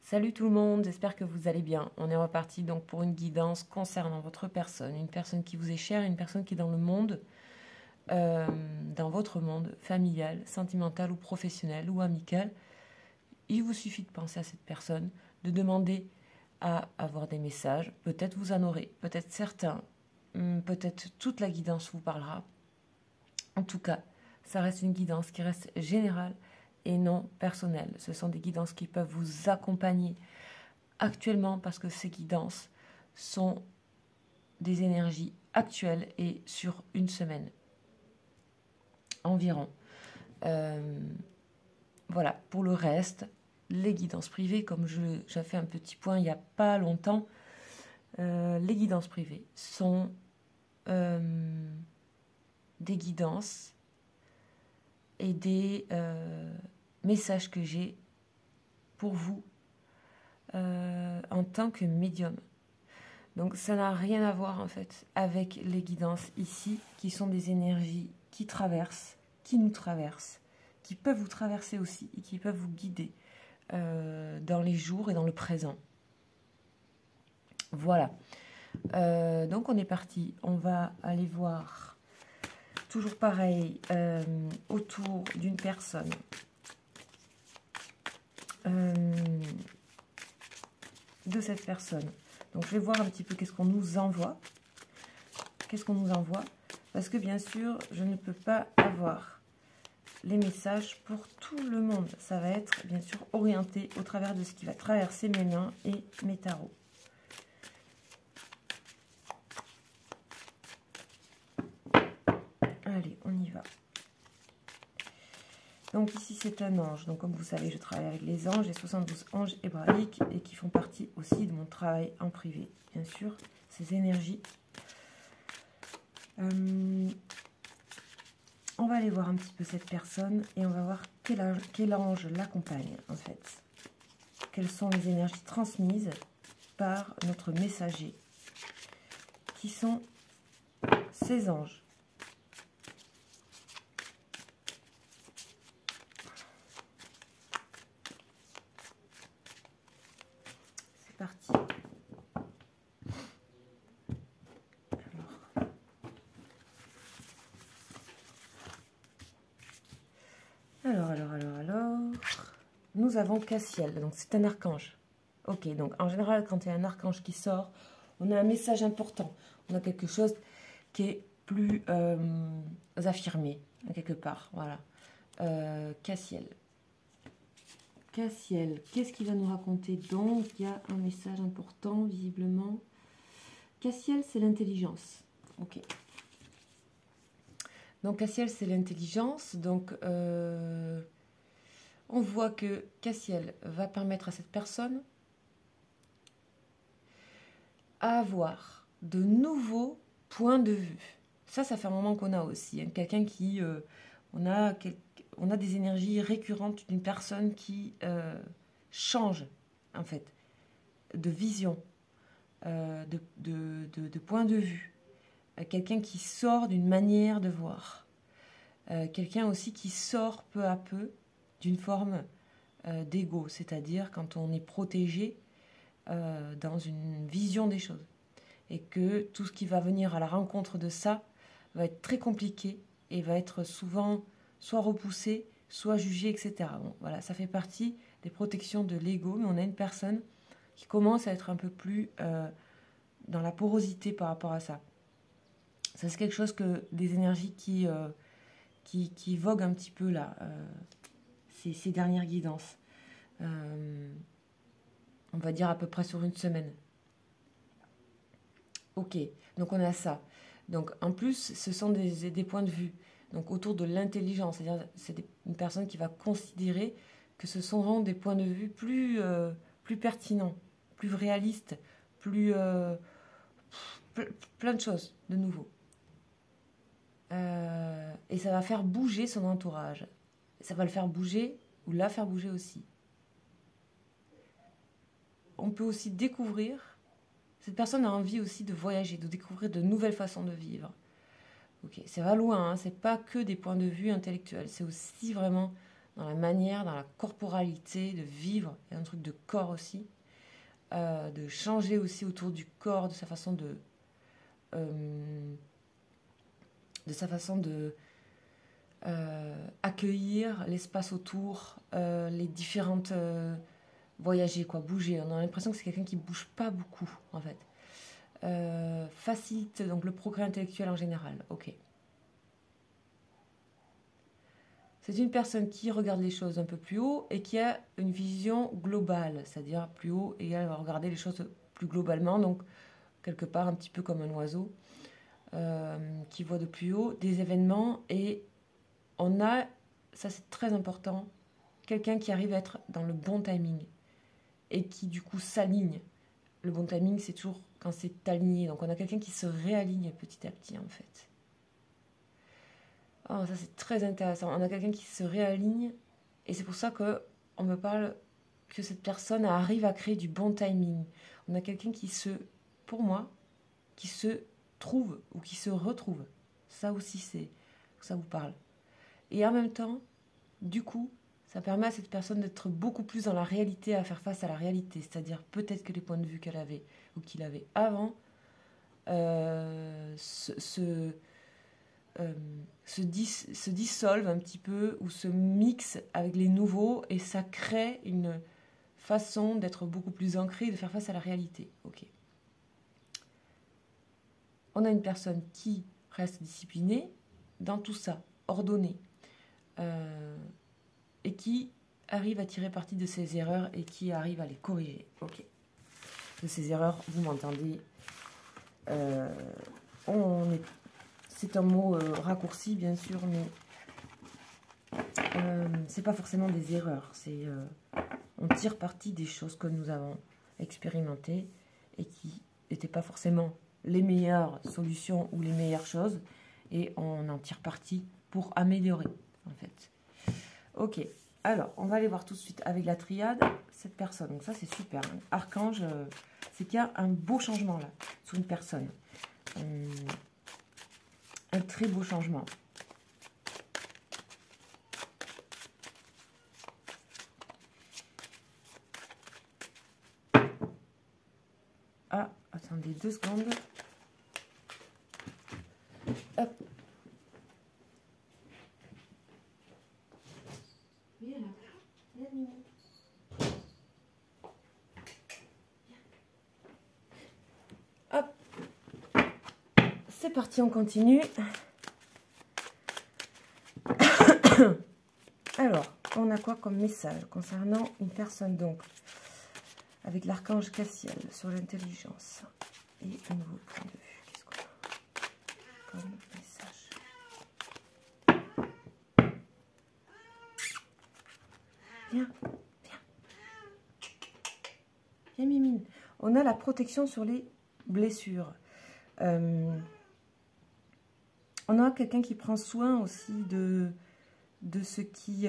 Salut tout le monde, j'espère que vous allez bien. On est reparti donc pour une guidance concernant votre personne, une personne qui vous est chère, une personne qui est dans le monde, dans votre monde familial, sentimental ou professionnel ou amical. Il vous suffit de penser à cette personne, de demander à avoir des messages. Peut-être vous en aurez, peut-être certains, peut-être toute la guidance vous parlera. En tout cas, ça reste une guidance qui reste générale et non personnelle. Ce sont des guidances qui peuvent vous accompagner actuellement parce que ces guidances sont des énergies actuelles et sur une semaine environ. Voilà, pour le reste, les guidances privées, comme j'ai fait un petit point il n'y a pas longtemps, les guidances privées sont des guidances et des messages que j'ai pour vous en tant que médium. Donc ça n'a rien à voir en fait avec les guidances ici, qui sont des énergies qui traversent, qui nous traversent, qui peuvent vous traverser aussi et qui peuvent vous guider dans les jours et dans le présent. Voilà. Donc on est parti. On va aller voir, toujours pareil, autour d'une personne. De cette personne. Donc je vais voir un petit peu qu'est-ce qu'on nous envoie. Qu'est-ce qu'on nous envoie? Parce que bien sûr, je ne peux pas avoir les messages pour tout le monde. Ça va être bien sûr orienté au travers de ce qui va traverser mes mains et mes tarots. Allez, on y va. Donc ici c'est un ange, donc comme vous savez je travaille avec les anges, les 72 anges hébraïques et qui font partie aussi de mon travail en privé, bien sûr, ces énergies. On va aller voir un petit peu cette personne et on va voir quel ange l'accompagne en fait. Quelles sont les énergies transmises par notre messager, qui sont ces anges. Parti. Alors. Nous avons Cassiel, donc c'est un archange. Ok, donc en général, quand il y a un archange qui sort, on a un message important. On a quelque chose qui est plus affirmé, quelque part. Voilà. Cassiel. Cassiel, qu'est-ce qu'il va nous raconter donc? Il y a un message important, visiblement. Cassiel, c'est l'intelligence. Ok. Donc, Cassiel, c'est l'intelligence. Donc, on voit que Cassiel va permettre à cette personne à avoir de nouveaux points de vue. Ça fait un moment qu'on a aussi. Hein. Quelqu'un qui... on a des énergies récurrentes d'une personne qui change, en fait, de vision, de point de vue. Quelqu'un qui sort d'une manière de voir. Quelqu'un aussi qui sort peu à peu d'une forme d'ego, c'est-à-dire quand on est protégé dans une vision des choses. Et que tout ce qui va venir à la rencontre de ça va être très compliqué et va être souvent soit repoussé, soit jugé, etc. Bon, voilà, ça fait partie des protections de l'ego, mais on a une personne qui commence à être un peu plus dans la porosité par rapport à ça. Ça, c'est quelque chose que des énergies qui voguent un petit peu là, ces dernières guidances. On va dire à peu près sur une semaine. Ok, donc on a ça. Donc en plus, ce sont des points de vue. Donc autour de l'intelligence, c'est-à-dire c'est une personne qui va considérer que ce sont vraiment des points de vue plus pertinents, plus réalistes, plein de choses de nouveau. Et ça va faire bouger son entourage. Ça va le faire bouger ou la faire bouger aussi. On peut aussi découvrir, cette personne a envie aussi de voyager, de découvrir de nouvelles façons de vivre. Ok, ça va loin, hein, c'est pas que des points de vue intellectuels, c'est aussi vraiment dans la manière, dans la corporalité de vivre. Il y a un truc de corps aussi, de changer aussi autour du corps, de sa façon de accueillir l'espace autour, les différentes voyager, quoi, bouger. On a l'impression que c'est quelqu'un qui bouge pas beaucoup, en fait. Facilite donc le progrès intellectuel en général. Ok. C'est une personne qui regarde les choses un peu plus haut et qui a une vision globale, c'est-à-dire plus haut et elle va regarder les choses plus globalement, donc quelque part un petit peu comme un oiseau qui voit de plus haut des événements, et on a, ça c'est très important, quelqu'un qui arrive à être dans le bon timing et qui du coup s'aligne. Le bon timing, c'est toujours quand c'est aligné, donc on a quelqu'un qui se réaligne petit à petit en fait. Oh, ça c'est très intéressant. On a quelqu'un qui se réaligne et c'est pour ça qu'on me parle que cette personne arrive à créer du bon timing. On a quelqu'un qui pour moi, qui se trouve ou qui se retrouve. Ça aussi, ça vous parle. Et en même temps, du coup, ça permet à cette personne d'être beaucoup plus dans la réalité, à faire face à la réalité. C'est-à-dire peut-être que les points de vue qu'elle avait ou qu'il avait avant se dissolvent un petit peu ou se mixent avec les nouveaux et ça crée une façon d'être beaucoup plus ancrée et de faire face à la réalité. Ok. On a une personne qui reste disciplinée dans tout ça, ordonnée, et qui arrive à tirer parti de ses erreurs et qui arrive à les corriger. Ok. De ces erreurs, vous m'entendez, c'est un mot raccourci bien sûr, mais c'est pas forcément des erreurs. On tire parti des choses que nous avons expérimentées et qui n'étaient pas forcément les meilleures solutions ou les meilleures choses, et on en tire parti pour améliorer en fait. Ok, alors on va aller voir tout de suite avec la triade cette personne. Donc ça c'est super, hein. Archange, c'est qu'il y a un beau changement là sur une personne, un très beau changement. Ah, attendez 2 secondes. Hop. Viens là. Viens, Mimi. Hop. C'est parti, on continue. Alors, on a quoi comme message concernant une personne donc avec l'archange Cassiel sur l'intelligence et un nouveau point de vue. Qu'est-ce qu'on a comme message? Viens, viens. Viens, Mimine. On a la protection sur les blessures. On a quelqu'un qui prend soin aussi de ce qui...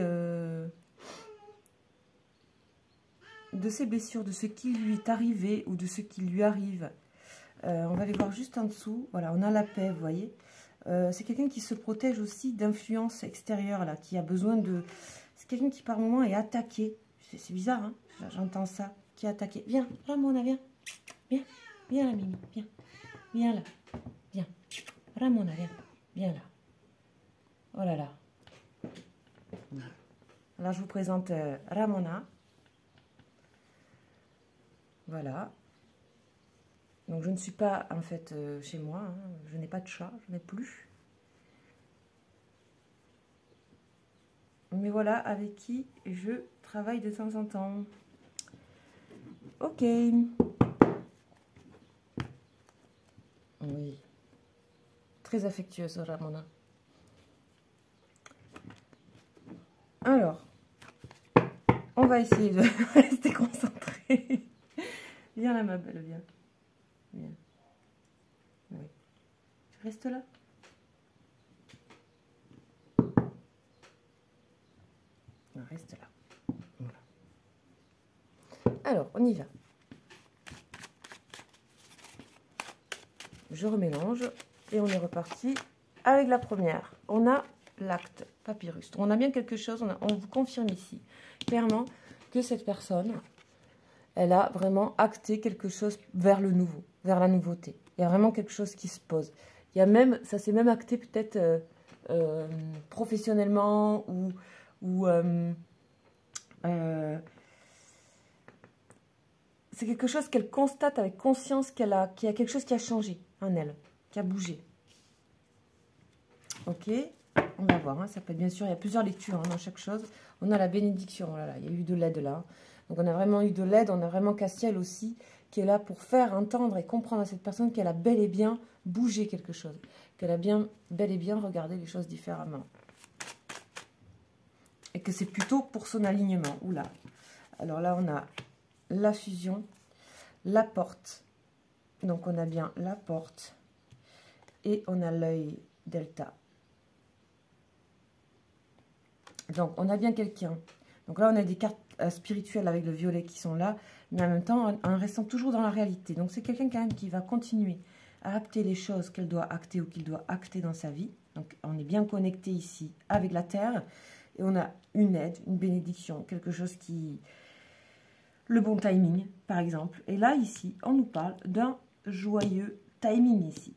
de ses blessures, de ce qui lui est arrivé ou de ce qui lui arrive. On va aller voir juste en dessous. Voilà, on a la paix, vous voyez. C'est quelqu'un qui se protège aussi d'influences extérieures, là, qui a besoin de... C'est quelqu'un qui, par moment, est attaqué. C'est bizarre, hein, j'entends ça. Qui est attaqué. Viens, là, Mona, viens. Viens, viens là, Mimi, viens. Viens là, viens. Ramona, viens. Viens là. Oh là là. Alors, je vous présente Ramona. Voilà. Donc, je ne suis pas, en fait, chez moi. Hein. Je n'ai pas de chat, je n'ai plus. Mais voilà, avec qui je travaille de temps en temps. Ok. Oui. Très affectueuse, Ramona. Alors, on va essayer de rester concentré. Viens là, ma belle, viens. Viens. Oui. Tu restes là? Reste là. Voilà. Alors, on y va. Je remélange et on est reparti avec la première. On a l'acte papyrus. On a bien quelque chose, on vous confirme ici, clairement, que cette personne, elle a vraiment acté quelque chose vers le nouveau, vers la nouveauté. Il y a vraiment quelque chose qui se pose. Il y a même, ça s'est même acté peut-être professionnellement ou c'est quelque chose qu'elle constate avec conscience qu'il y a quelque chose qui a changé en elle, qui a bougé. Ok, on va voir, hein, ça peut être bien sûr, il y a plusieurs lectures hein, dans chaque chose. On a la bénédiction, oh là là, il y a eu de l'aide là. Donc on a vraiment eu de l'aide, on a vraiment Castiel aussi, qui est là pour faire entendre et comprendre à cette personne qu'elle a bel et bien bougé quelque chose, qu'elle a bel et bien regardé les choses différemment. Et que c'est plutôt pour son alignement. Oula. Alors là, on a la fusion, la porte. Donc on a bien la porte et on a l'œil delta. Donc on a bien quelqu'un. Donc là, on a des cartes spirituelles avec le violet qui sont là, mais en même temps, en restant toujours dans la réalité. Donc c'est quelqu'un quand même qui va continuer à acter les choses qu'elle doit acter ou qu'il doit acter dans sa vie. Donc on est bien connecté ici avec la Terre. Et on a une aide, une bénédiction, quelque chose qui... Le bon timing, par exemple. Et là, ici, on nous parle d'un joyeux timing ici.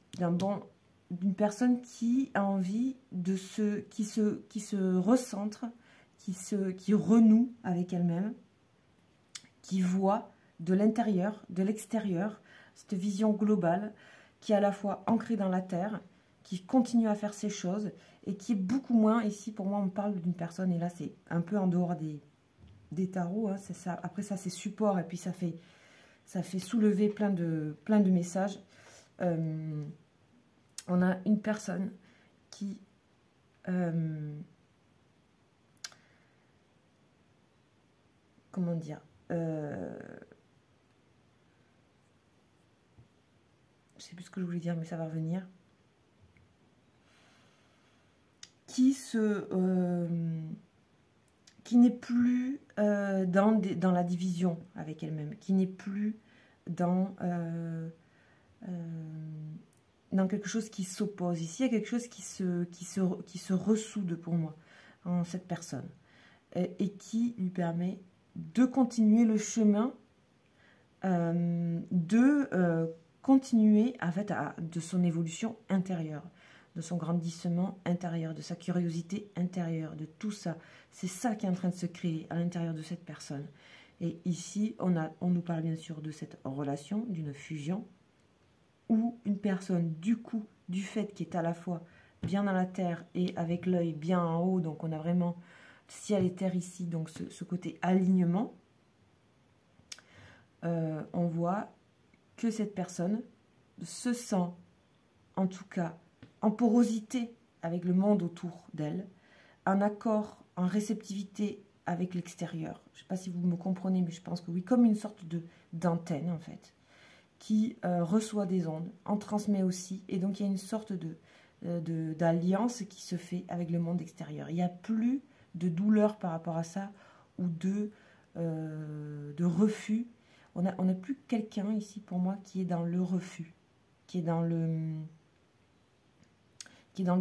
D'une personne qui a envie de qui se recentre, qui renoue avec elle-même, qui voit de l'intérieur, de l'extérieur, cette vision globale qui est à la fois ancrée dans la terre, qui continue à faire ses choses et qui est beaucoup moins, ici pour moi on parle d'une personne, et là c'est un peu en dehors des tarots, hein, c'est ça. Après ça c'est support et puis ça fait soulever plein de messages. On a une personne qui comment dire, je sais plus ce que je voulais dire, mais ça va revenir. Qui n'est plus dans la division avec elle-même, qui n'est plus dans quelque chose qui s'oppose. Ici, il y a quelque chose qui se ressoude pour moi en cette personne et qui lui permet de continuer le chemin, continuer en fait de son évolution intérieure, de son grandissement intérieur, de sa curiosité intérieure, de tout ça. C'est ça qui est en train de se créer à l'intérieur de cette personne. Et ici, on nous parle bien sûr de cette relation, d'une fusion, où une personne, du fait qui est à la fois bien dans la terre et avec l'œil bien en haut, donc on a vraiment ciel et terre ici, donc ce côté alignement, on voit que cette personne se sent, en tout cas, en porosité avec le monde autour d'elle, en accord, en réceptivité avec l'extérieur. Je ne sais pas si vous me comprenez, mais je pense que oui, comme une sorte d'antenne, en fait, qui reçoit des ondes, en transmet aussi, et donc il y a une sorte d'alliance qui se fait avec le monde extérieur. Il n'y a plus de douleur par rapport à ça, ou de refus. On n'a plus quelqu'un ici, pour moi, qui est dans le refus, qui est dans le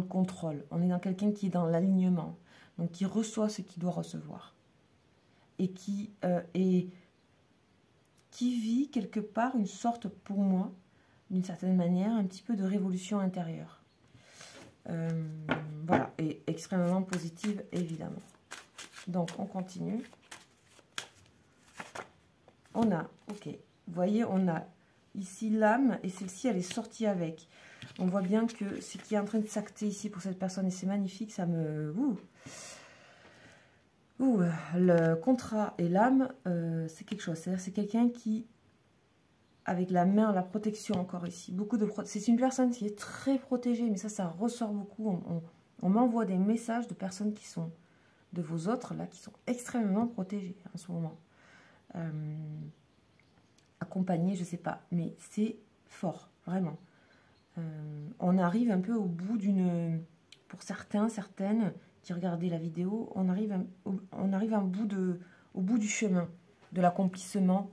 contrôle. On est dans quelqu'un qui est dans l'alignement, donc qui reçoit ce qu'il doit recevoir. Et qui vit quelque part une sorte, pour moi, d'une certaine manière, un petit peu de révolution intérieure. Voilà, et extrêmement positive, évidemment. Donc, on continue. On a, ok, vous voyez, on a ici l'âme, et celle-ci, elle est sortie avec. On voit bien que ce qui est en train de s'acter ici pour cette personne, et c'est magnifique, ça me... le contrat et l'âme, c'est quelque chose. C'est-à-dire c'est quelqu'un qui, avec la main, la protection encore ici, c'est une personne qui est très protégée, mais ça ressort beaucoup. On m'envoie des messages de personnes qui sont, de vos autres, là, qui sont extrêmement protégées en ce moment. Accompagnées, je sais pas, mais c'est fort, vraiment. On arrive un peu au bout pour certaines qui regardaient la vidéo, on arrive au bout du chemin, de l'accomplissement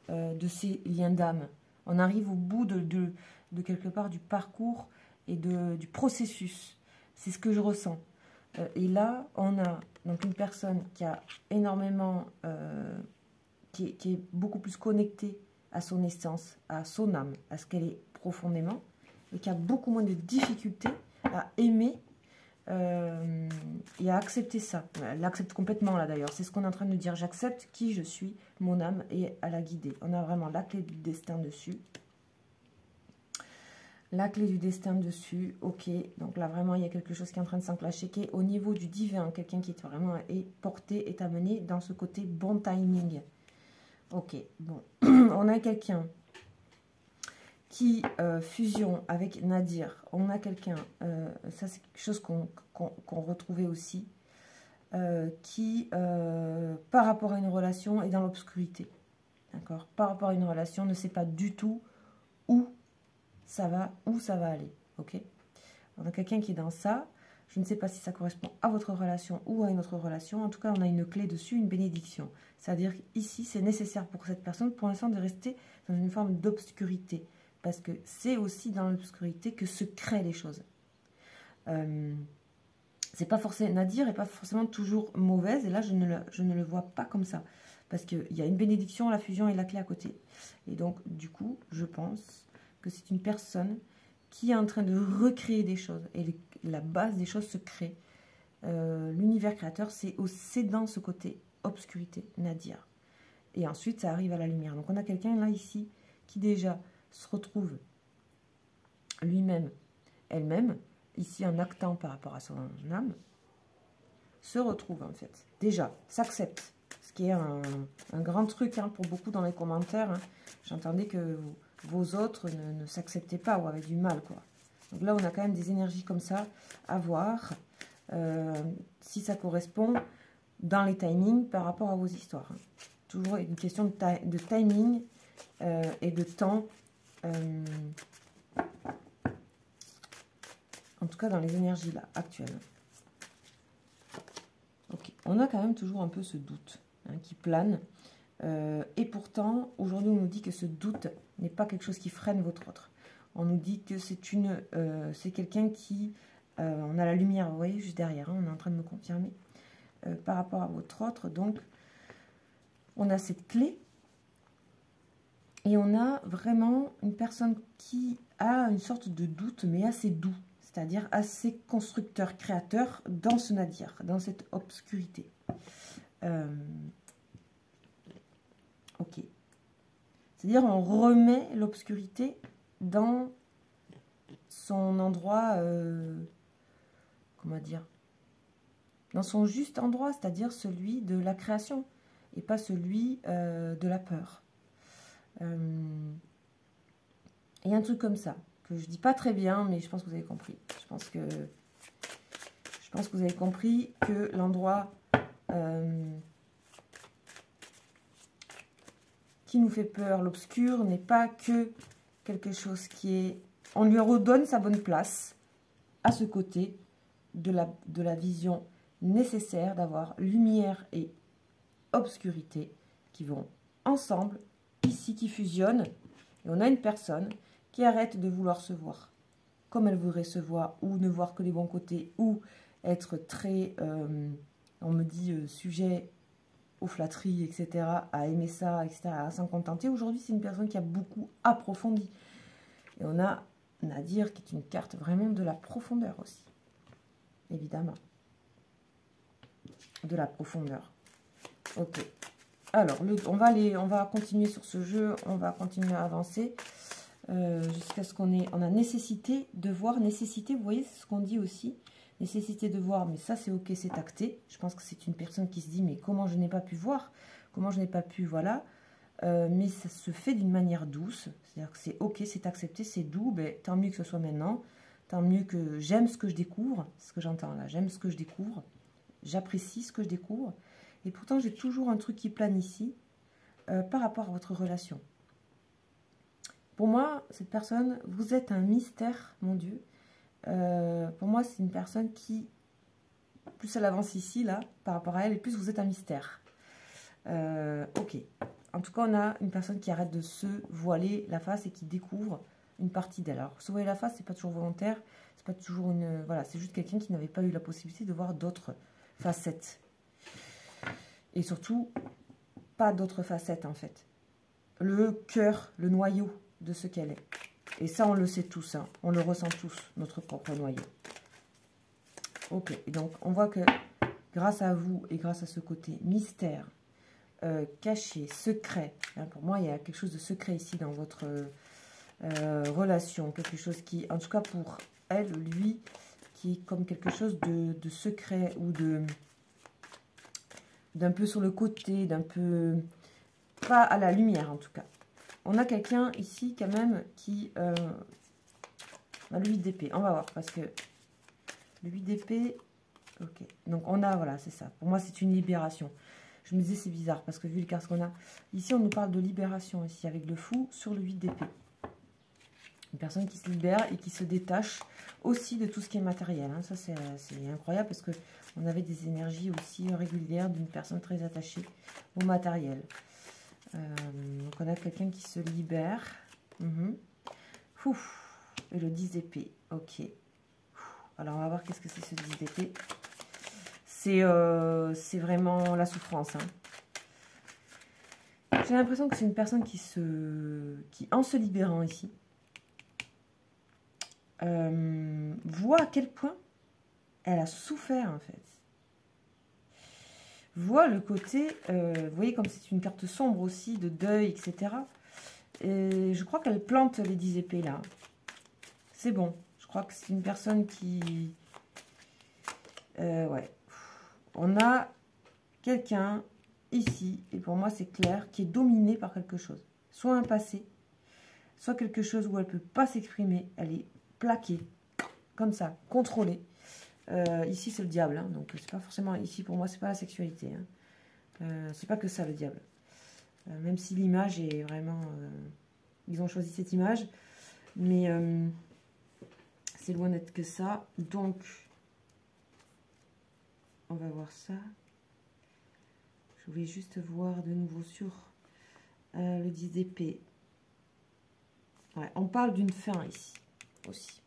de ces liens d'âme. On arrive au bout de quelque part du parcours et du processus. C'est ce que je ressens. Et là, on a donc une personne qui a énormément, qui est beaucoup plus connectée à son essence, à son âme, à ce qu'elle est profondément, et qui a beaucoup moins de difficultés à aimer et à accepter ça. Elle l'accepte complètement là d'ailleurs, c'est ce qu'on est en train de dire. J'accepte qui je suis, mon âme, et à la guider. On a vraiment la clé du destin dessus. La clé du destin dessus, ok. Donc là, vraiment, il y a quelque chose qui est en train de s'enclencher, qui est au niveau du divin. Quelqu'un qui est vraiment porté, est amené dans ce côté bon timing. Ok, bon. On a quelqu'un qui fusion avec Nadir. On a quelqu'un, ça c'est quelque chose qu'on retrouvait aussi, qui, par rapport à une relation, est dans l'obscurité. D'accord? Par rapport à une relation, ne sait pas du tout où ça va aller, ok? On a quelqu'un qui est dans ça, je ne sais pas si ça correspond à votre relation ou à une autre relation, en tout cas on a une clé dessus, une bénédiction, c'est-à-dire qu'ici c'est nécessaire pour cette personne pour l'instant de rester dans une forme d'obscurité, parce que c'est aussi dans l'obscurité que se créent les choses. C'est pas forcément, Nadir n'est pas forcément toujours mauvaise, et là je ne le vois pas comme ça, parce qu'il y a une bénédiction, la fusion et la clé à côté, et donc du coup je pense que c'est une personne qui est en train de recréer des choses. Et la base des choses se crée. L'univers créateur, c'est dans ce côté obscurité, Nadir. Et ensuite, ça arrive à la lumière. Donc, on a quelqu'un là, ici, qui déjà se retrouve lui-même, elle-même, ici, en actant par rapport à son âme, se retrouve, en fait. Déjà, s'accepte. Ce qui est un grand truc hein, pour beaucoup dans les commentaires. Hein. J'entendais que vos autres ne s'acceptaient pas ou avaient du mal, quoi. Donc là, on a quand même des énergies comme ça à voir si ça correspond dans les timings par rapport à vos histoires. Hein. Toujours une question de timing et de temps, en tout cas dans les énergies là, actuelles. Ok, on a quand même toujours un peu ce doute hein, qui plane. Et pourtant, aujourd'hui, on nous dit que ce doute n'est pas quelque chose qui freine votre autre. On nous dit que c'est quelqu'un qui... on a la lumière, vous voyez, juste derrière. Hein, on est en train de me confirmer. Par rapport à votre autre, donc, on a cette clé. Et on a vraiment une personne qui a une sorte de doute, mais assez doux. C'est-à-dire assez constructeur, créateur dans ce Nadir, dans cette obscurité. Ok. C'est-à-dire on remet l'obscurité dans son endroit, comment dire, dans son juste endroit, c'est-à-dire celui de la création et pas celui de la peur. Et un truc comme ça, que je dis pas très bien, mais je pense que vous avez compris. Je pense que vous avez compris que l'endroit... qui nous fait peur, l'obscur, n'est pas que quelque chose qui est... On lui redonne sa bonne place à ce côté de la vision nécessaire d'avoir lumière et obscurité qui vont ensemble, ici, qui fusionnent. Et on a une personne qui arrête de vouloir se voir comme elle voudrait se voir, ou ne voir que les bons côtés, ou être très, on me dit, sujet aux flatteries, etc., à aimer ça, etc., à s'en contenter. Aujourd'hui, c'est une personne qui a beaucoup approfondi. Et on a Nadir qui est une carte vraiment de la profondeur aussi. Évidemment. De la profondeur. Ok. Alors, on va continuer sur ce jeu, on va continuer à avancer jusqu'à ce qu'on ait... On a nécessité de voir, nécessité, vous voyez, c'est ce qu'on dit aussi. Nécessité de voir, mais ça c'est ok, c'est acté. Je pense que c'est une personne qui se dit, mais comment je n'ai pas pu voir? Comment je n'ai pas pu, voilà. Mais ça se fait d'une manière douce. C'est-à-dire que c'est ok, c'est accepté, c'est doux. Ben, tant mieux que ce soit maintenant. Tant mieux que j'aime ce que je découvre. C'est ce que j'entends là. J'aime ce que je découvre. J'apprécie ce que je découvre. Et pourtant, j'ai toujours un truc qui plane ici par rapport à votre relation. Pour moi, cette personne, vous êtes un mystère, mon Dieu. Pour moi, c'est une personne qui, plus elle avance ici, là, par rapport à elle, et plus vous êtes un mystère. Ok. En tout cas, on a une personne qui arrête de se voiler la face et qui découvre une partie d'elle. Alors, se voiler la face, c'est pas toujours volontaire, c'est pas toujours une... Voilà, c'est juste quelqu'un qui n'avait pas eu la possibilité de voir d'autres facettes. Et surtout, pas d'autres facettes, en fait. Le cœur, le noyau de ce qu'elle est. Et ça, on le sait tous, hein. On le ressent tous, notre propre noyau. Ok, et donc, on voit que grâce à vous et grâce à ce côté mystère, caché, secret, hein, pour moi, il y a quelque chose de secret ici dans votre relation. Quelque chose qui, en tout cas pour elle, lui, qui est comme quelque chose de secret ou d'un peu sur le côté, d'un peu... pas à la lumière, en tout cas. On a quelqu'un ici, quand même, qui... a le 8 d'épée. On va voir, parce que le 8 d'épée... Ok, donc on a, voilà, c'est ça. Pour moi, c'est une libération. Je me disais, c'est bizarre, parce que vu le carte qu'on a... Ici, on nous parle de libération, ici, avec le fou, sur le 8 d'épée. Une personne qui se libère et qui se détache aussi de tout ce qui est matériel. Hein. Ça, c'est incroyable, parce que on avait des énergies aussi régulières d'une personne très attachée au matériel. Donc, on a quelqu'un qui se libère. Et le 10 d'épée. Ok. Alors, on va voir qu'est-ce que c'est ce 10 d'épée. C'est vraiment la souffrance. Hein. J'ai l'impression que c'est une personne qui, en se libérant ici, voit à quel point elle a souffert, en fait. Voit le côté, vous voyez comme c'est une carte sombre aussi, de deuil, etc. Et je crois qu'elle plante les 10 épées là. C'est bon. Je crois que c'est une personne qui... ouais. On a quelqu'un ici, et pour moi c'est clair, qui est dominé par quelque chose. Soit un passé, soit quelque chose où elle ne peut pas s'exprimer. Elle est plaquée, comme ça, contrôlée. Ici c'est le diable, hein, donc c'est pas forcément... Ici pour moi c'est pas la sexualité. Hein. C'est pas que ça le diable. Même si l'image est vraiment... ils ont choisi cette image, mais c'est loin d'être que ça. Donc, on va voir ça. Je voulais juste voir de nouveau sur le 10 d'épée. Ouais, on parle d'une fin ici aussi.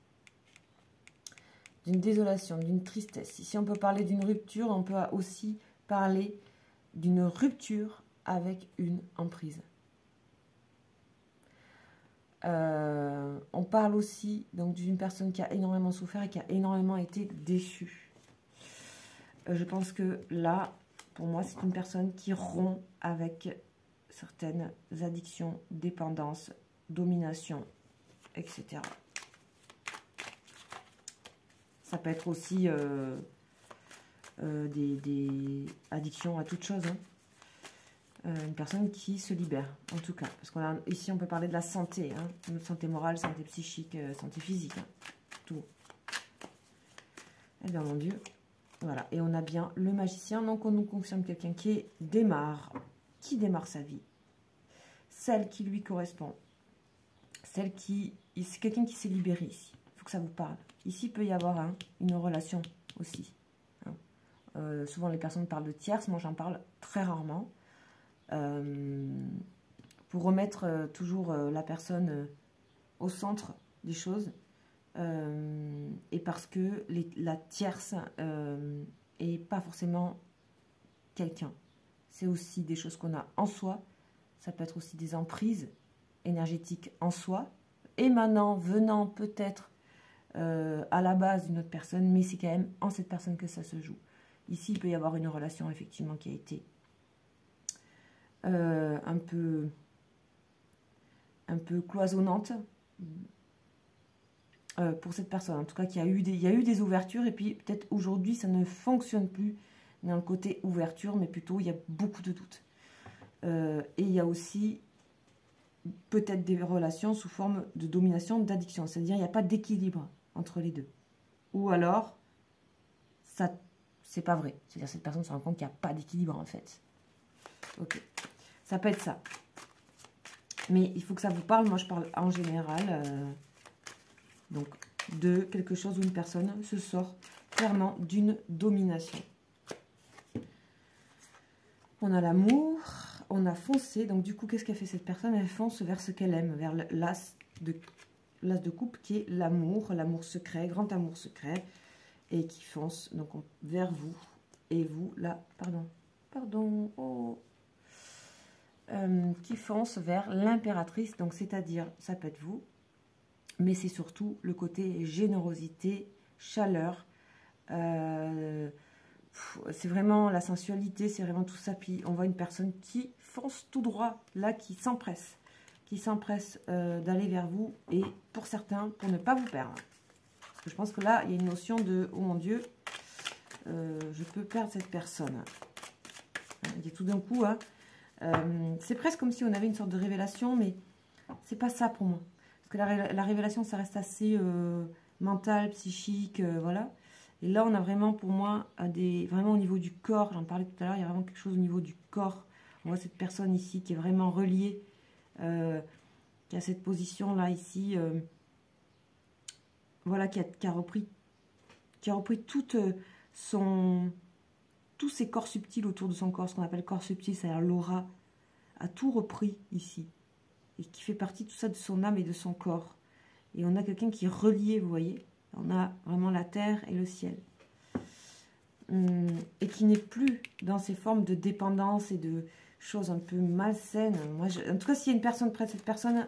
D'une désolation, d'une tristesse. Ici, on peut parler d'une rupture. On peut aussi parler d'une rupture avec une emprise. On parle aussi donc d'une personne qui a énormément souffert et qui a énormément été déçue. Je pense que là, pour moi, c'est une personne qui rompt avec certaines addictions, dépendances, domination, etc. Ça peut être aussi des addictions à toute chose. Hein. Une personne qui se libère, en tout cas. Parce qu'on a ici, on peut parler de la santé. Hein. Notre santé morale, santé psychique, santé physique. Hein. Tout. Eh bien, mon Dieu. Voilà. Et on a bien le magicien. Donc, on nous confirme quelqu'un qui démarre sa vie. Celle qui lui correspond. C'est quelqu'un qui s'est libéré ici. Il faut que ça vous parle. Ici, il peut y avoir une relation aussi. Hein. Souvent, les personnes parlent de tierces. Moi, j'en parle très rarement. Pour remettre toujours la personne au centre des choses. Et parce que la tierce est pas forcément quelqu'un. C'est aussi des choses qu'on a en soi. Ça peut être aussi des emprises énergétiques en soi, émanant, venant peut-être à la base d'une autre personne, mais c'est quand même en cette personne que ça se joue. Ici, il peut y avoir une relation effectivement qui a été un peu cloisonnante pour cette personne. En tout cas, il y a eu des ouvertures et puis peut-être aujourd'hui, ça ne fonctionne plus dans le côté ouverture, mais plutôt il y a beaucoup de doutes. Et il y a aussi peut-être des relations sous forme de domination, d'addiction. C'est-à-dire il n'y a pas d'équilibre entre les deux. Ou alors, ça, c'est pas vrai. C'est-à-dire cette personne se rend compte qu'il n'y a pas d'équilibre en fait. Ok. Ça peut être ça. Mais il faut que ça vous parle. Moi, je parle en général. Donc, de quelque chose où une personne se sort clairement d'une domination. On a l'amour. On a foncé. Donc, du coup, qu'est-ce qu'a fait cette personne? Elle fonce vers ce qu'elle aime. Vers l'as de l'as de coupe qui est l'amour, l'amour secret, grand amour secret, et qui fonce donc vers vous. Et vous, là, pardon, oh, qui fonce vers l'impératrice, donc c'est-à-dire, ça peut être vous, mais c'est surtout le côté générosité, chaleur, c'est vraiment la sensualité, c'est vraiment tout ça. Puis on voit une personne qui fonce tout droit, là, qui s'empresse d'aller vers vous, et pour certains, pour ne pas vous perdre. Parce que je pense que là, il y a une notion de, oh mon Dieu, je peux perdre cette personne. Il y a tout d'un coup, hein, c'est presque comme si on avait une sorte de révélation, mais c'est pas ça pour moi. Parce que la révélation, ça reste assez mental, psychique, voilà. Et là, on a vraiment, pour moi, vraiment au niveau du corps, j'en parlais tout à l'heure, il y a vraiment quelque chose au niveau du corps. On voit cette personne ici qui est vraiment reliée, qui a cette position-là, ici, voilà, qui a repris toute tous ses corps subtils autour de son corps, ce qu'on appelle corps subtil, c'est-à-dire l'aura, a tout repris ici. Et qui fait partie tout ça de son âme et de son corps. Et on a quelqu'un qui est relié, vous voyez. On a vraiment la terre et le ciel. Et qui n'est plus dans ces formes de dépendance et de choses un peu malsaines. Moi, en tout cas, s'il y a une personne près de cette personne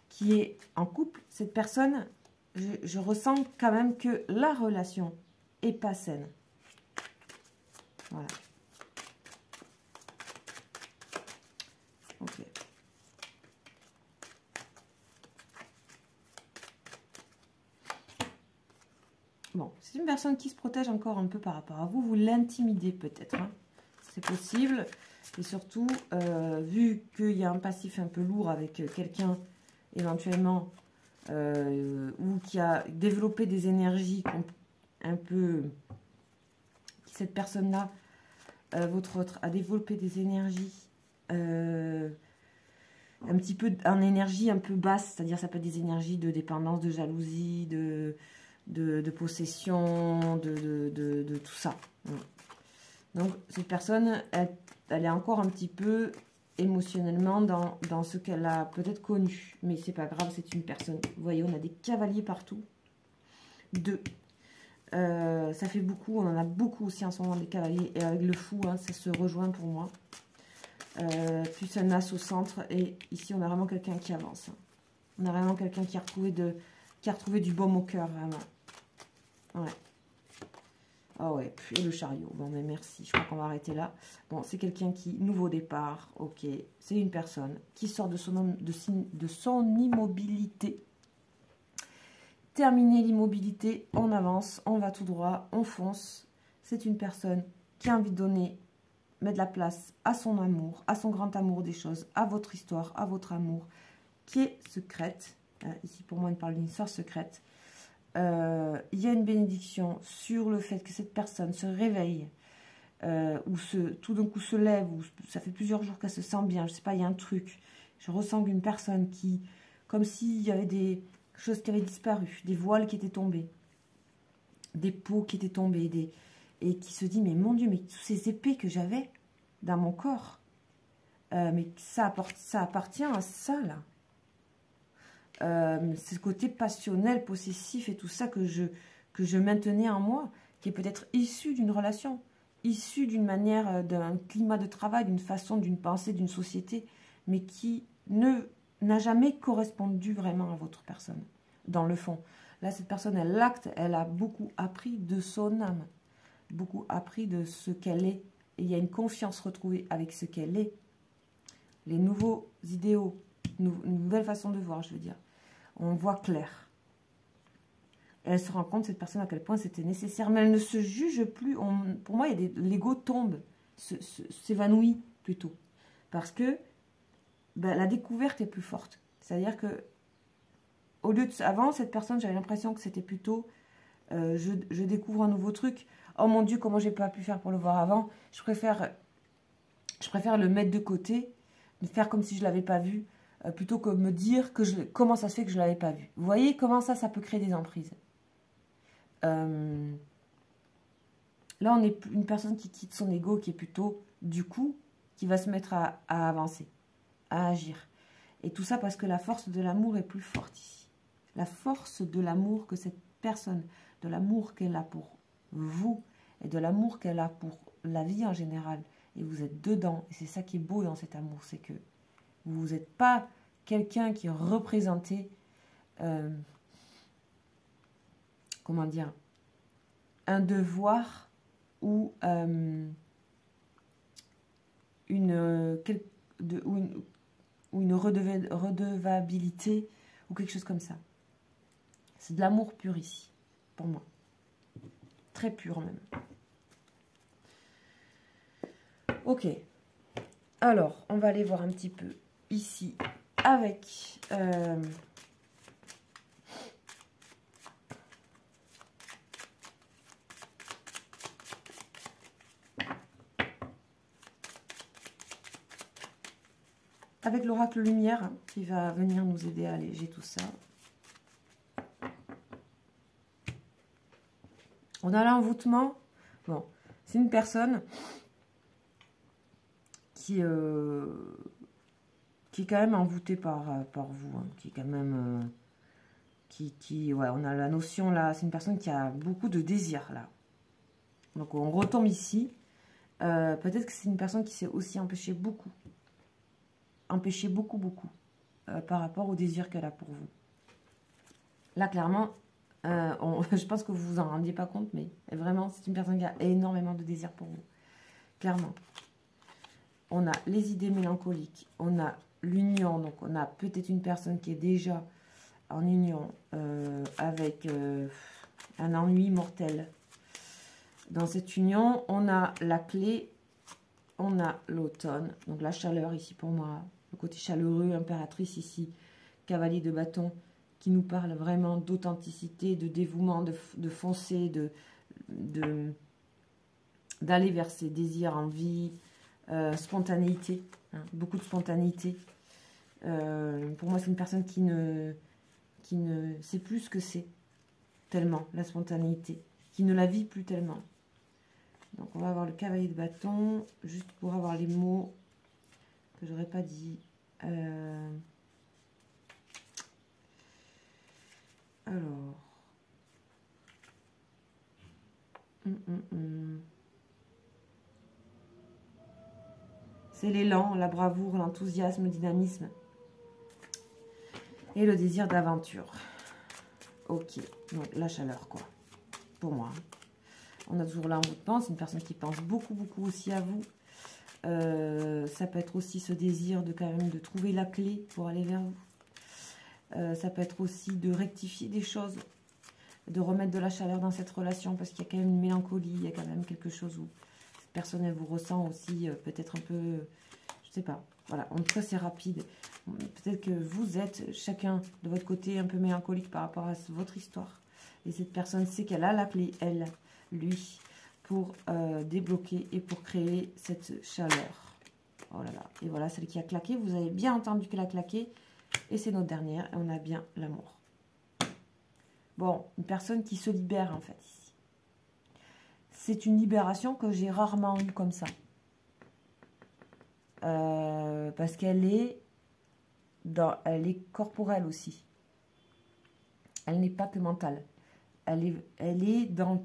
qui est en couple, cette personne, je ressens quand même que la relation est pas saine. Voilà. Ok. Bon, c'est une personne qui se protège encore un peu par rapport à vous. Vous l'intimidez peut-être. Hein. C'est possible. Et surtout, vu qu'il y a un passif un peu lourd avec quelqu'un, éventuellement, ou qui a développé des énergies un peu... Cette personne-là, votre autre, a développé des énergies un petit peu, en énergie un peu basse, c'est-à-dire ça peut être des énergies de dépendance, de jalousie, de possession, de tout ça. Donc cette personne, elle est encore un petit peu émotionnellement dans ce qu'elle a peut-être connu, mais c'est pas grave, c'est une personne. Vous voyez, on a des cavaliers partout. 2. Ça fait beaucoup, on en a beaucoup aussi en ce moment des cavaliers, et avec le fou, hein, ça se rejoint pour moi. Plus un as au centre, et ici on a vraiment quelqu'un qui avance. On a vraiment quelqu'un qui a retrouvé du baume au cœur, vraiment. Ouais. Ah ouais, et le chariot. Bon, mais merci, je crois qu'on va arrêter là. Bon, c'est quelqu'un qui, nouveau départ, ok. C'est une personne qui sort de son immobilité. Terminer l'immobilité, on avance, on va tout droit, on fonce. C'est une personne qui a envie de donner, mettre de la place à son amour, à son grand amour des choses, à votre histoire, à votre amour, qui est secrète. Ici, pour moi, on parle d'une histoire secrète. Il y a une bénédiction sur le fait que cette personne se réveille, ou tout d'un coup se lève, ou ça fait plusieurs jours qu'elle se sent bien, je sais pas, il y a un truc. Je ressens une personne qui, comme s'il y avait des choses qui avaient disparu, des voiles qui étaient tombés, des peaux qui étaient tombées, et qui se dit, mais mon Dieu, mais toutes ces épées que j'avais dans mon corps, mais ça appartient à ça, là. C'est ce côté passionnel, possessif et tout ça que je maintenais en moi, qui est peut-être issu d'une relation, issu d'une manière, d'un climat de travail, d'une façon, d'une pensée, d'une société, mais qui n'a jamais correspondu vraiment à votre personne, dans le fond. Là, cette personne, elle a beaucoup appris de son âme, beaucoup appris de ce qu'elle est, et il y a une confiance retrouvée avec ce qu'elle est. Les nouveaux idéaux, une nouvelle façon de voir, je veux dire. On voit clair. Et elle se rend compte, cette personne, à quel point c'était nécessaire. Mais elle ne se juge plus. Pour moi, l'ego tombe, s'évanouit plutôt. Parce que ben, la découverte est plus forte. C'est-à-dire que, au lieu de... Avant, cette personne, j'avais l'impression que c'était plutôt... je découvre un nouveau truc. Oh mon Dieu, comment j'ai pas pu faire pour le voir avant. Je préfère le mettre de côté, faire comme si je ne l'avais pas vu, plutôt que me dire comment ça se fait que je ne l'avais pas vu. Vous voyez comment ça peut créer des emprises. Là, on est une personne qui quitte son ego, qui est plutôt, du coup, qui va se mettre à avancer, à agir. Et tout ça parce que la force de l'amour est plus forte ici. la force de l'amour que cette personne, de l'amour qu'elle a pour vous et de l'amour qu'elle a pour la vie en général. Et vous êtes dedans. Et c'est ça qui est beau dans cet amour, c'est que vous n'êtes pas quelqu'un qui représentait, comment dire, un devoir ou une redevabilité ou quelque chose comme ça. C'est de l'amour pur ici, pour moi. Très pur même. Ok. Alors, on va aller voir un petit peu ici avec... avec l'oracle lumière qui va venir nous aider à alléger tout ça. On a l'envoûtement. Bon, c'est une personne qui est quand même envoûtée par vous, hein, qui est quand même... ouais, on a la notion là, c'est une personne qui a beaucoup de désir là. Donc on retombe ici. Peut-être que c'est une personne qui s'est aussi empêchée beaucoup. Par rapport au désir qu'elle a pour vous. Là, clairement, je pense que vous vous en rendiez pas compte, mais vraiment, c'est une personne qui a énormément de désir pour vous. Clairement. On a les idées mélancoliques, on a l'union, donc on a peut-être une personne qui est déjà en union avec un ennui mortel. Dans cette union, on a la clé, on a l'automne, donc la chaleur ici pour moi, le côté chaleureux, impératrice ici, cavalier de bâton, qui nous parle vraiment d'authenticité, de dévouement, de foncer, d'aller vers ses désirs, envies, spontanéité, hein, beaucoup de spontanéité. Pour moi, c'est une personne qui ne sait plus ce que c'est, tellement, la spontanéité, qui ne la vit plus tellement. Donc, on va avoir le cavalier de bâton, juste pour avoir les mots que j'aurais pas dit. Alors... C'est l'élan, la bravoure, l'enthousiasme, le dynamisme et le désir d'aventure. Ok, donc la chaleur quoi, pour moi. On a toujours l'envoûtement, c'est une personne qui pense beaucoup aussi à vous. Ça peut être aussi ce désir de quand même de trouver la clé pour aller vers vous. Ça peut être aussi de rectifier des choses, de remettre de la chaleur dans cette relation parce qu'il y a quand même une mélancolie, il y a quand même quelque chose où cette personne elle vous ressent aussi peut-être un peu, je sais pas, voilà, en tout cas c'est rapide. Peut-être que vous êtes chacun de votre côté un peu mélancolique par rapport à votre histoire et cette personne sait qu'elle a la clé, elle, lui, pour débloquer et pour créer cette chaleur. Oh là là, et voilà celle qui a claqué, vous avez bien entendu qu'elle a claqué et c'est notre dernière et on a bien l'amour. Bon, une personne qui se libère en fait ici. C'est une libération que j'ai rarement eue comme ça. Parce qu'elle est corporelle aussi. Elle n'est pas que mentale. Elle est dans...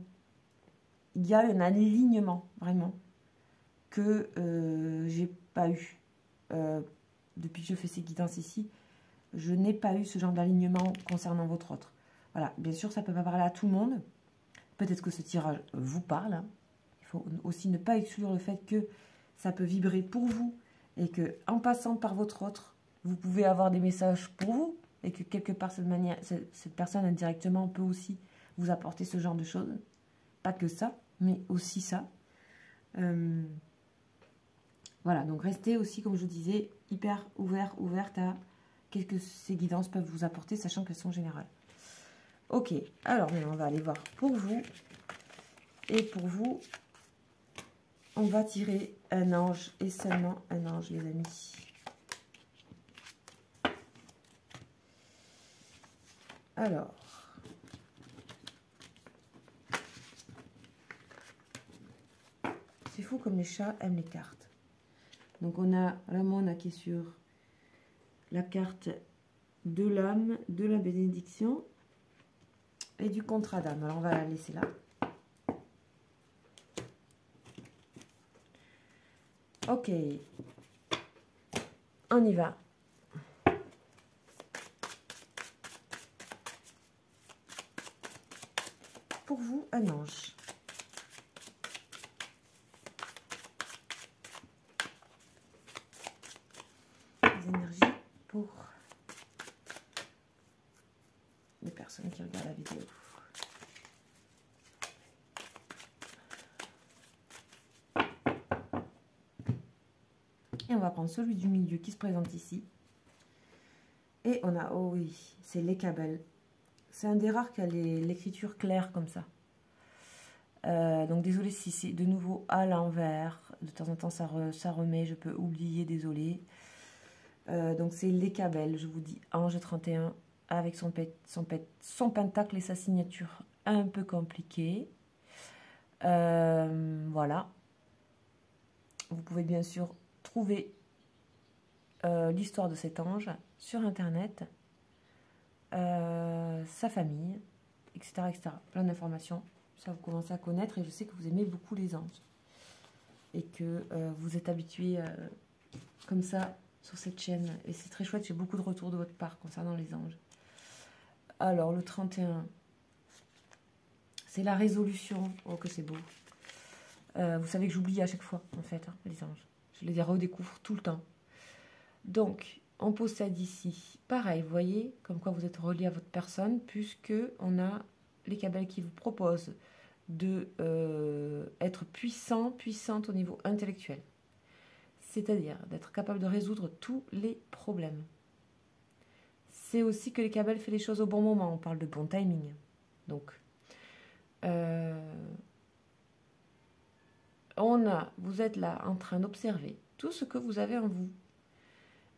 Il y a un alignement, vraiment, que j'ai pas eu. Depuis que je fais ces guidances ici, je n'ai pas eu ce genre d'alignement concernant votre autre. Voilà, bien sûr, ça ne peut pas parler à tout le monde. Peut-être que ce tirage vous parle. Hein. Il faut aussi ne pas exclure le fait que ça peut vibrer pour vous et que en passant par votre autre, vous pouvez avoir des messages pour vous et que quelque part, cette personne indirectement peut aussi vous apporter ce genre de choses. Pas que ça, mais aussi ça. Voilà, donc restez aussi, comme je vous disais, hyper ouverte à qu'est-ce que ces guidances peuvent vous apporter, sachant qu'elles sont générales. Ok, alors on va aller voir pour vous. Et pour vous, on va tirer un ange et seulement un ange, les amis. Alors, c'est fou comme les chats aiment les cartes. Donc on a la Mona qui est sur la carte de l'âme, de la bénédiction et du contrat d'âme. Alors on va la laisser là. Ok, on y va. Pour vous, un ange. Les énergies pour les personnes qui regardent la vidéo. Et on va prendre celui du milieu qui se présente ici. Et on a, oh oui, c'est l'Écabel. C'est un des rares qui a l'écriture claire comme ça. Donc désolé si c'est de nouveau à l'envers. De temps en temps ça remet, je peux oublier, désolé. Donc c'est l'Écabel, je vous dis, Ange 31, avec son pentacle et sa signature un peu compliquée. Voilà. Vous pouvez bien sûr trouver l'histoire de cet ange sur internet, sa famille, etc., etc. Plein d'informations, ça vous commencez à connaître, et je sais que vous aimez beaucoup les anges et que vous êtes habitués comme ça sur cette chaîne, et c'est très chouette. J'ai beaucoup de retours de votre part concernant les anges. Alors le 31, c'est la résolution. Oh que c'est beau. Vous savez que j'oublie à chaque fois en fait, hein, les anges, je les redécouvre tout le temps. Donc, on possède ici, pareil, vous voyez, comme quoi vous êtes relié à votre personne, puisque on a l'Écabel qui vous propose de être puissante au niveau intellectuel. C'est-à-dire d'être capable de résoudre tous les problèmes. C'est aussi que l'Écabel fait les choses au bon moment, on parle de bon timing. Donc, vous êtes là en train d'observer tout ce que vous avez en vous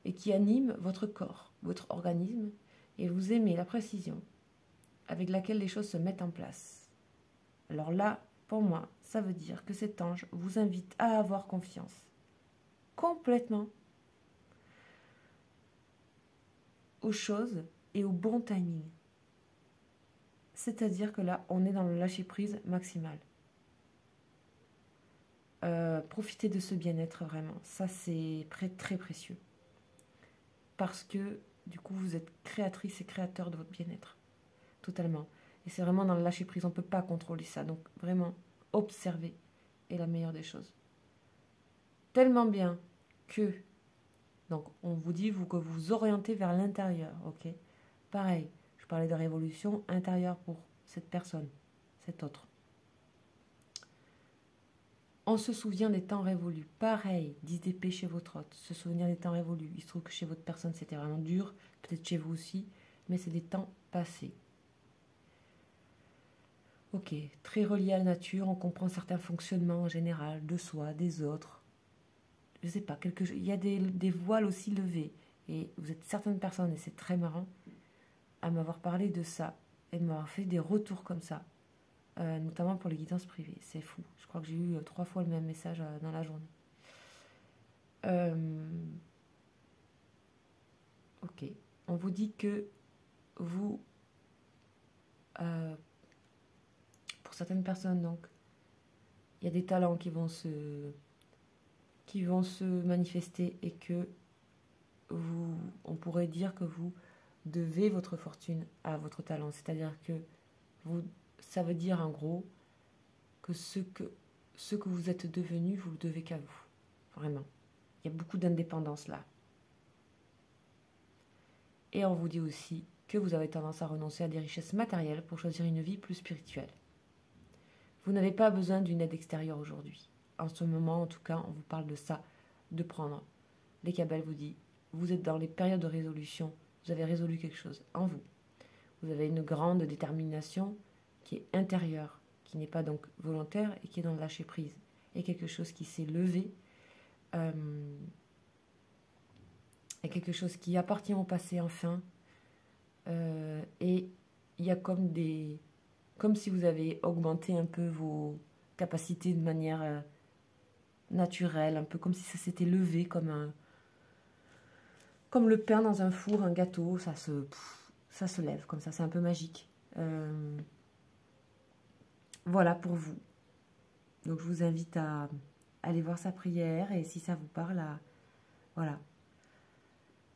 et qui anime votre corps, votre organisme, et vous aimez la précision avec laquelle les choses se mettent en place. Alors là, pour moi, ça veut dire que cet ange vous invite à avoir confiance complètement aux choses et au bon timing. C'est-à-dire que là, on est dans le lâcher-prise maximal. Profitez de ce bien-être vraiment. Ça, c'est très précieux. Parce que, du coup, vous êtes créatrice et créateur de votre bien-être. Totalement. Et c'est vraiment dans le lâcher-prise. On ne peut pas contrôler ça. Donc, vraiment, observer est la meilleure des choses. Tellement bien que, donc, on vous dit que vous vous orientez vers l'intérieur. Ok. Pareil, je parlais de révolution intérieure pour cette personne, cet autre. On se souvient des temps révolus. Pareil, 10 d'épée chez votre hôte. Se souvenir des temps révolus. Il se trouve que chez votre personne, c'était vraiment dur. Peut-être chez vous aussi. Mais c'est des temps passés. Ok, très relié à la nature. On comprend certains fonctionnements en général, de soi, des autres. Je sais pas, il y a des voiles aussi levés. Et vous êtes certaines personnes, et c'est très marrant, à m'avoir parlé de ça. Et de m'avoir fait des retours comme ça. Notamment pour les guidances privées. C'est fou. Je crois que j'ai eu 3 fois le même message dans la journée. Ok. On vous dit que vous, pour certaines personnes, donc, il y a des talents qui vont se manifester et que on pourrait dire que vous devez votre fortune à votre talent. C'est-à-dire que ça veut dire en gros que ce que vous êtes devenu, vous le devez qu'à vous. Vraiment. Il y a beaucoup d'indépendance là. Et on vous dit aussi que vous avez tendance à renoncer à des richesses matérielles pour choisir une vie plus spirituelle. Vous n'avez pas besoin d'une aide extérieure aujourd'hui. En ce moment, en tout cas, on vous parle de ça, de prendre. L'Écabel vous dit, vous êtes dans les périodes de résolution, vous avez résolu quelque chose en vous. Vous avez une grande détermination qui est intérieure, qui n'est pas donc volontaire et qui est dans le lâcher-prise. Et quelque chose qui s'est levé, et quelque chose qui appartient au passé enfin. Et il y a comme si vous avez augmenté un peu vos capacités de manière naturelle, un peu comme si ça s'était levé comme comme le pain dans un four, un gâteau, ça se lève comme ça, c'est un peu magique. Voilà pour vous. Donc je vous invite à aller voir sa prière et si ça vous parle, voilà,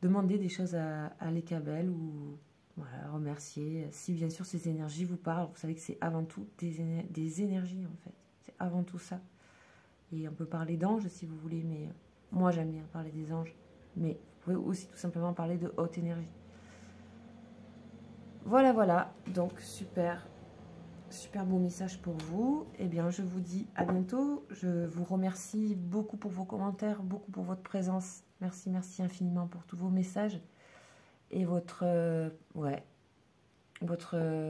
demander des choses à l'Écabel ou voilà, remercier. Si bien sûr ces énergies vous parlent, vous savez que c'est avant tout des énergies en fait. C'est avant tout ça. Et on peut parler d'anges si vous voulez, mais moi j'aime bien parler des anges. Mais vous pouvez aussi tout simplement parler de haute énergie. Voilà, voilà. Donc super. Super beau message pour vous. Eh bien, je vous dis à bientôt. Je vous remercie beaucoup pour vos commentaires, beaucoup pour votre présence. Merci, merci infiniment pour tous vos messages et votre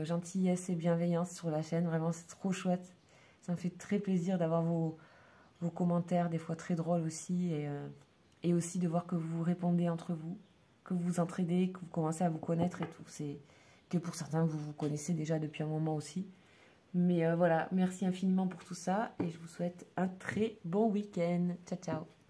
gentillesse et bienveillance sur la chaîne. Vraiment, c'est trop chouette. Ça me fait très plaisir d'avoir vos commentaires, des fois très drôles aussi, et aussi de voir que vous répondez entre vous, que vous vous entraidez, que vous commencez à vous connaître et tout. C'est que pour certains, vous vous connaissez déjà depuis un moment aussi. Mais voilà, merci infiniment pour tout ça et je vous souhaite un très bon week-end. Ciao, ciao.